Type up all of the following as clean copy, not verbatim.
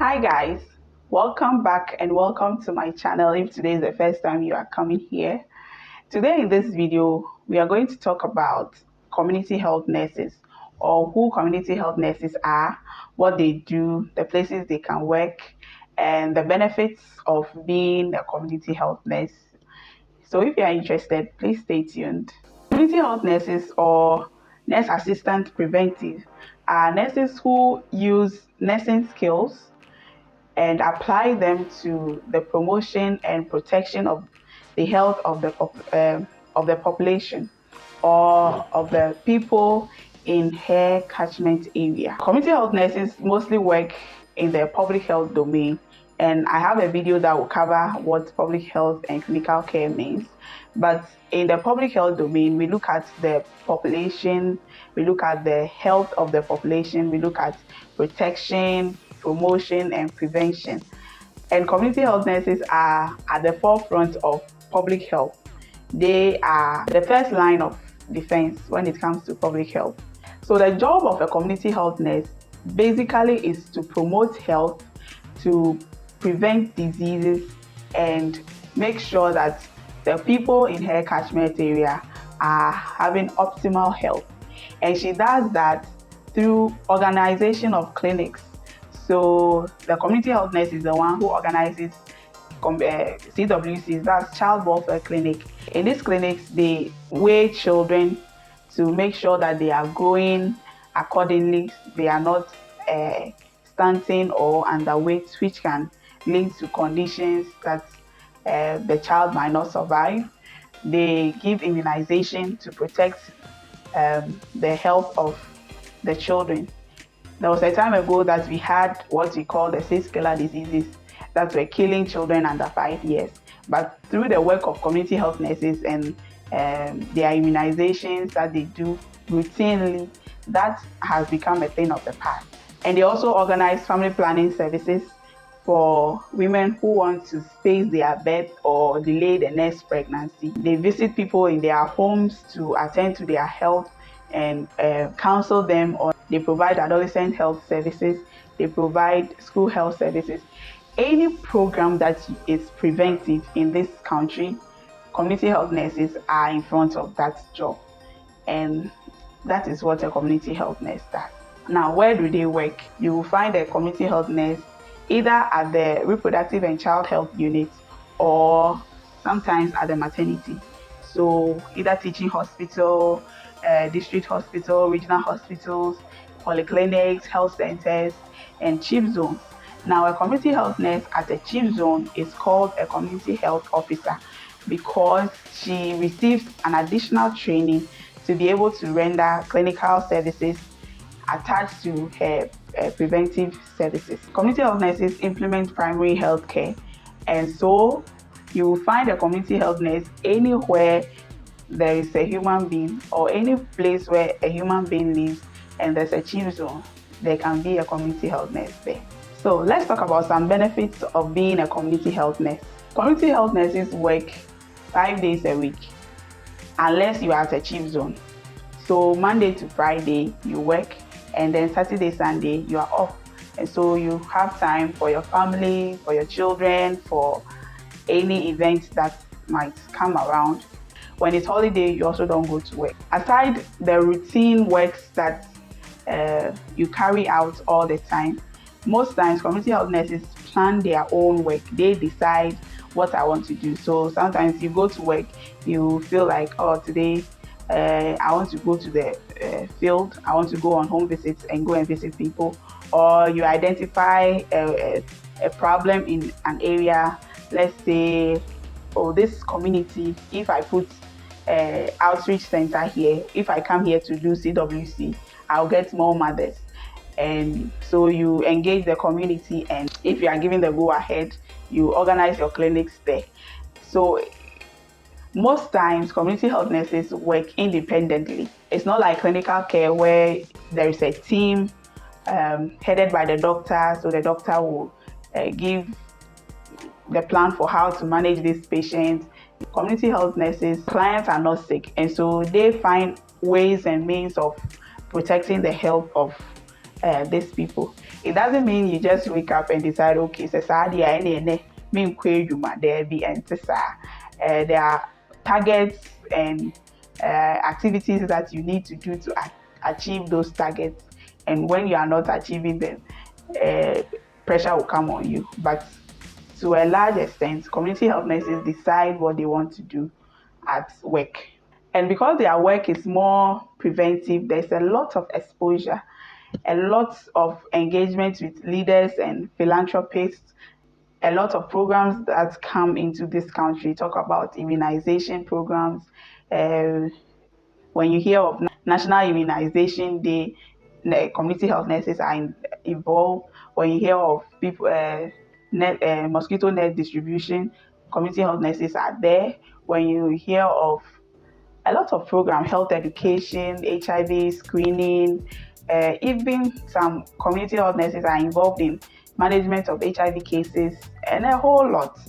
Hi guys, welcome back and welcome to my channel. If today is the first time you are coming here, today in this video we are going to talk about community health nurses, or who community health nurses are, what they do, the places they can work, and the benefits of being a community health nurse. So if you are interested, please stay tuned. Community health nurses, or nurse assistant preventive, are nurses who use nursing skills and apply them to the promotion and protection of the health of the population, or of the people in her catchment area. Community health nurses mostly work in the public health domain, and I have a video that will cover what public health and clinical care means. But in the public health domain, we look at the population, we look at the health of the population, we look at protection, promotion, and prevention. And community health nurses are at the forefront of public health. They are the first line of defense when it comes to public health. So the job of a community health nurse basically is to promote health, to prevent diseases, and make sure that the people in her catchment area are having optimal health. And she does that through organization of clinics. So the community health nurse is the one who organizes CWCs, that's child welfare clinic. In these clinics, they weigh children to make sure that they are growing accordingly. They are not stunting or underweight, which can lead to conditions that the child might not survive. They give immunization to protect the health of the children. There was a time ago that we had what we call the six killer diseases that were killing children under 5 years. But through the work of community health nurses and their immunizations that they do routinely, that has become a thing of the past. And they also organize family planning services for women who want to space their birth or delay the next pregnancy. They visit people in their homes to attend to their health and counsel them, or they provide adolescent health services, they provide school health services. Any program that is preventive in this country, community health nurses are in front of that job. And that is what a community health nurse does. Now, where do they work? You will find a community health nurse either at the reproductive and child health unit, or sometimes at the maternity. So either teaching hospital, district hospital, regional hospitals, polyclinics, health centers, and chief zones. Now, a community health nurse at a chief zone is called a community health officer, because she receives an additional training to be able to render clinical services attached to her preventive services. Community health nurses implement primary health care, and so you will find a community health nurse anywhere there is a human being, or any place where a human being lives and there's a chief zone, there can be a community health nurse there. So let's talk about some benefits of being a community health nurse. Community health nurses work 5 days a week, unless you are at a chief zone. So Monday to Friday you work, and then Saturday, Sunday you are off. And so you have time for your family, for your children, for any event that might come around. When it's holiday, you also don't go to work. Aside the routine works that you carry out all the time, most times community health nurses plan their own work. They decide what I want to do. So sometimes you go to work, you feel like, oh, today I want to go to the field, I want to go on home visits and go and visit people. Or you identify a problem in an area. Let's say, oh, this community, if I put outreach center here, if I come here to do CWC, I'll get more mothers. And so you engage the community, and if you are given the go ahead, you organize your clinics there. So most times community health nurses work independently. It's not like clinical care where there is a team headed by the doctor, so the doctor will give the plan for how to manage these patients. Community health nurses, clients are not sick, and so they find ways and means of protecting the health of these people. It doesn't mean you just wake up and decide, okay, so there be and there are targets and activities that you need to do to achieve those targets. And when you are not achieving them, pressure will come on you. But to a large extent, community health nurses decide what they want to do at work. And because their work is more preventive, there's a lot of exposure, a lot of engagement with leaders and philanthropists, a lot of programs that come into this country. Talk about immunization programs. Uh, when you hear of National Immunization Day, community health nurses are involved. When you hear of people, mosquito net distribution, community health nurses are there. When you hear of a lot of programs, health education, HIV screening, even some community health nurses are involved in management of HIV cases and a whole lot.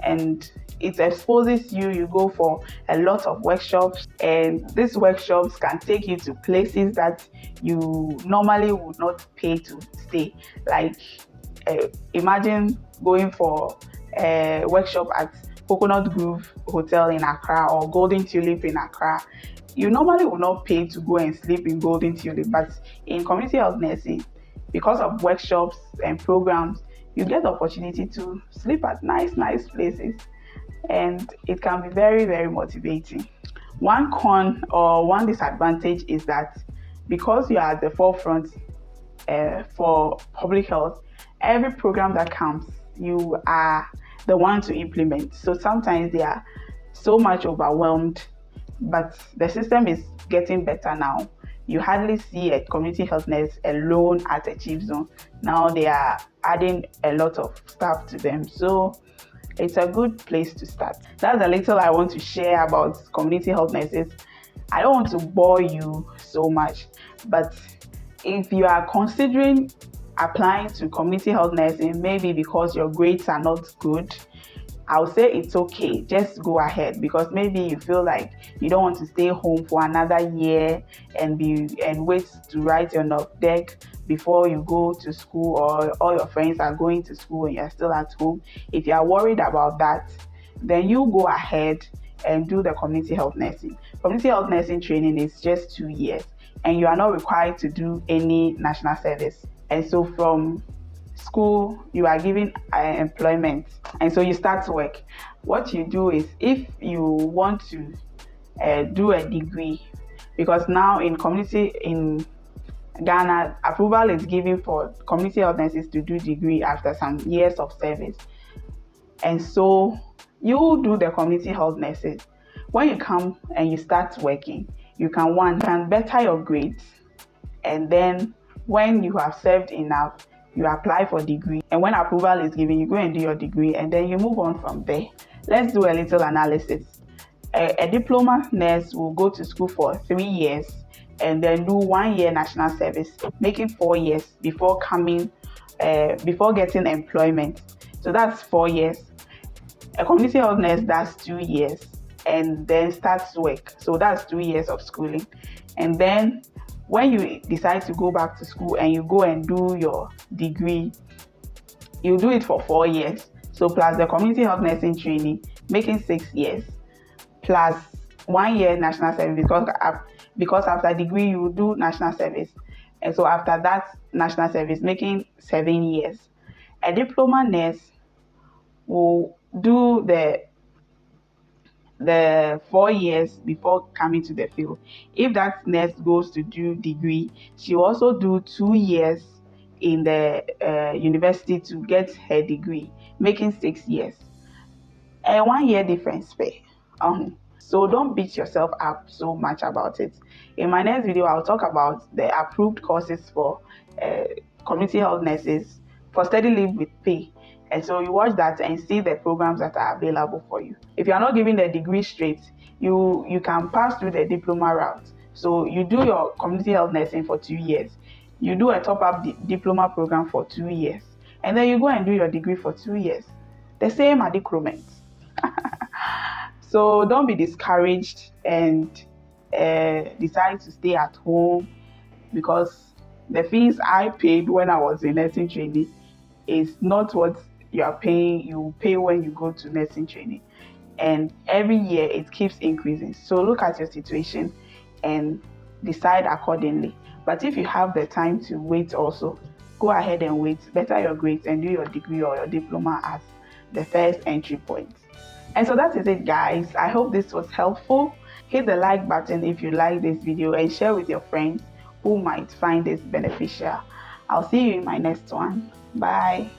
And it exposes you. You go for a lot of workshops, and these workshops can take you to places that you normally would not pay to stay. Like, imagine going for a workshop at Coconut Grove Hotel in Accra or Golden Tulip in Accra. You normally would not pay to go and sleep in Golden Tulip, but in community health nursing, because of workshops and programs, you get the opportunity to sleep at nice places, and it can be very, very motivating. One con or one disadvantage is that because you are at the forefront for public health, every program that comes, you are the one to implement. So sometimes they are so much overwhelmed, but the system is getting better now. You hardly see a community health nurse alone at a chief zone. Now they are adding a lot of staff to them. So it's a good place to start. That's a little I want to share about community health nurses. I don't want to bore you so much, but if you are considering applying to community health nursing, maybe because your grades are not good, I'll say it's okay. Just go ahead, because maybe you feel like you don't want to stay home for another year and wait to write your NOPDEC before you go to school, or all your friends are going to school and you're still at home. If you are worried about that, then you go ahead and do the community health nursing. Community health nursing training is just 2 years, and you are not required to do any national service. And so from school, you are given employment, and so you start to work. What you do is, if you want to do a degree, because now in Ghana, approval is given for community health nurses to do degree after some years of service. And so you do the community health nurses. When you come and you start working, you can better your grades, and then when you have served enough, you apply for degree, and when approval is given, you go and do your degree, and then you move on from there. Let's do a little analysis. A diploma nurse will go to school for 3 years and then do 1 year national service, making 4 years before getting employment. So that's 4 years. A community health nurse does 2 years and then starts work. So that's 2 years of schooling. And then when you decide to go back to school and you go and do your degree, you do it for 4 years. So plus the community health nursing training, making 6 years, plus 1 year national service, because after degree you do national service. And so after that national service, making 7 years. A diploma nurse will do the 4 years before coming to the field. If that nurse goes to do degree, she will also do 2 years in the university to get her degree, making 6 years. A 1 year difference pay. So don't beat yourself up so much about it. In my next video, I'll talk about the approved courses for community health nurses for study leave with pay. And so you watch that and see the programs that are available for you. If you are not giving the degree straight, you can pass through the diploma route. So you do your community health nursing for 2 years. You do a top-up diploma program for 2 years. And then you go and do your degree for 2 years. The same adicrement. So don't be discouraged and decide to stay at home because the fees I paid when I was in nursing training is not what you pay when you go to nursing training. And every year it keeps increasing. So look at your situation and decide accordingly. But if you have the time to wait also, go ahead and wait, better your grades, and do your degree or your diploma as the first entry point. And so that is it, guys. I hope this was helpful. Hit the like button if you like this video and share with your friends who might find this beneficial. I'll see you in my next one. Bye.